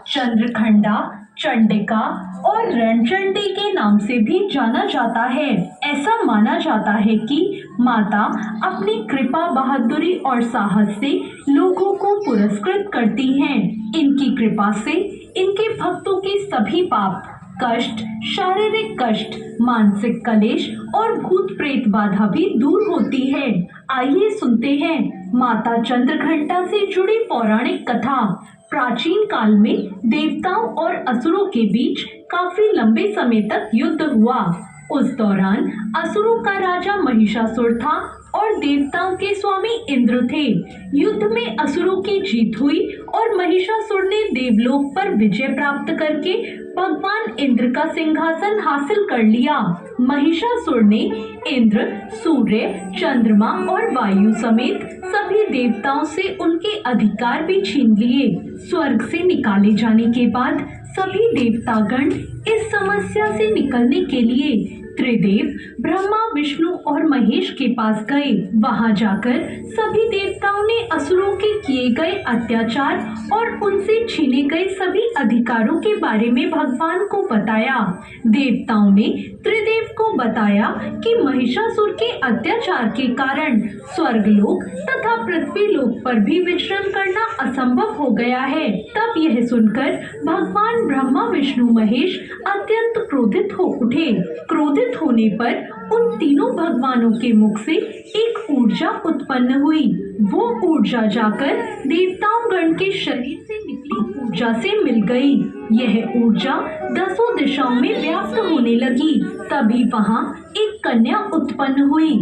चंद्रघंटा, चंडिका और रणचंडी के नाम से भी जाना जाता है। ऐसा माना जाता है कि माता अपनी कृपा, बहादुरी और साहस से लोगों को पुरस्कृत करती हैं। इनकी कृपा से इनके भक्तों के सभी पाप, कष्ट, शारीरिक कष्ट, मानसिक कलेश और भूत प्रेत बाधा भी दूर होती है। आइए सुनते हैं माता चंद्रघंटा से जुड़ी पौराणिक कथा। प्राचीन काल में देवताओं और असुरों के बीच काफी लंबे समय तक युद्ध हुआ। उस दौरान असुरों का राजा महिषासुर था और देवताओं के स्वामी इंद्र थे। युद्ध में असुरों की जीत हुई और महिषासुर ने देवलोक पर विजय प्राप्त करके भगवान इंद्र का सिंहासन हासिल कर लिया। महिषासुर ने इंद्र, सूर्य, चंद्रमा और वायु समेत सभी देवताओं से उनके अधिकार भी छीन लिए। स्वर्ग से निकाले जाने के बाद सभी देवतागण इस समस्या से निकलने के लिए त्रिदेव ब्रह्मा, विष्णु और महेश के पास गए। वहां जाकर सभी देवताओं ने असुरों के किए गए अत्याचार और उनसे छीने गए सभी अधिकारों के बारे में भगवान को बताया। देवताओं ने त्रिदेव को बताया कि महिषासुर के अत्याचार के कारण स्वर्गलोक तथा पृथ्वी लोक पर भी विचरण करना असंभव हो गया है। तब यह सुनकर भगवान ब्रह्मा, विष्णु, महेश अत्यंत क्रोधित हो उठे। क्रोधित होने पर उन तीनों भगवानों के मुख से एक ऊर्जा उत्पन्न हुई। वो ऊर्जा जाकर देवताओं गण के शरीर से निकली ऊर्जा से मिल गई। यह ऊर्जा 10 दिशाओं में व्याप्त होने लगी। तभी वहाँ एक कन्या उत्पन्न हुई।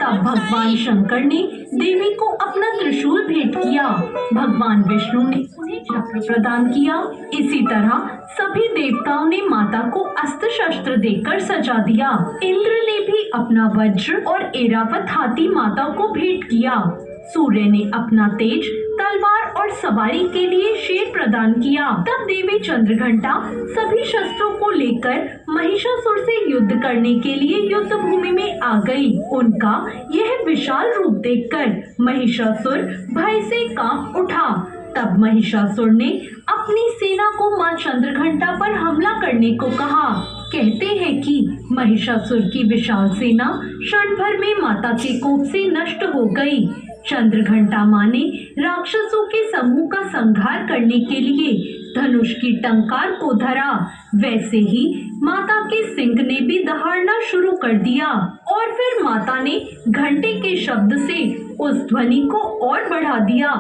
तब भगवान शंकर ने देवी को अपना त्रिशूल भेंट किया। भगवान विष्णु ने उन्हें चक्र प्रदान किया। इसी तरह सभी देवताओं ने माता को अस्त्र शस्त्र देकर सजा दिया। इंद्र ने भी अपना वज्र और ऐरावत हाथी माता को भेंट किया। सूर्य ने अपना तेज, तलवार और सवारी के लिए शेर प्रदान किया। तब देवी चंद्रघंटा सभी शस्त्रों को लेकर महिषासुर से युद्ध करने के लिए युद्ध भूमि में आ गई। उनका यह विशाल रूप देखकर महिषासुर भय से कांप उठा। तब महिषासुर ने अपनी सेना को मां चंद्रघंटा पर हमला करने को कहा। कहते हैं कि महिषासुर की विशाल सेना क्षण भर में माता के कोप से नष्ट हो गई। चंद्रघंटा मां ने राक्षसों के समूह का संहार करने के लिए धनुष की टंकार को धरा। वैसे ही माता के सिंह ने भी दहाड़ना शुरू कर दिया और फिर माता ने घंटे के शब्द से उस ध्वनि को और बढ़ा दिया,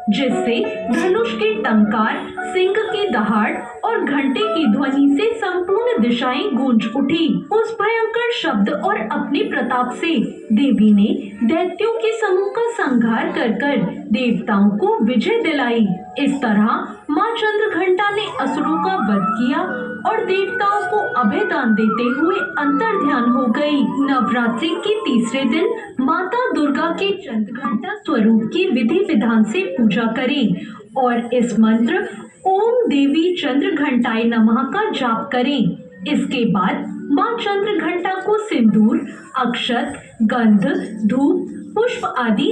जिससे धनुष की टंकार, सिंह की दहाड़ और घंटे की ध्वनि से संपूर्ण दिशाएं गूंज उठी। उस भयंकर शब्द और अपने प्रताप से देवी ने दैत्यों के समूह का संहार कर देवताओं को विजय दिलाई। इस तरह मां चंद्रघंटा ने असुरों का वध किया और देवताओं को अभय दान देते हुए अंतर्ध्यान हो गई। नवरात्रि के तीसरे दिन माता दुर्गा के चंद्रघंटा स्वरूप की विधि विधान से पूजा करें और इस मंत्र ओम देवी चंद्रघंटाय नमः का जाप करें। इसके बाद मां चंद्रघंटा को सिंदूर, अक्षत, गंध, धूप, पुष्प आदि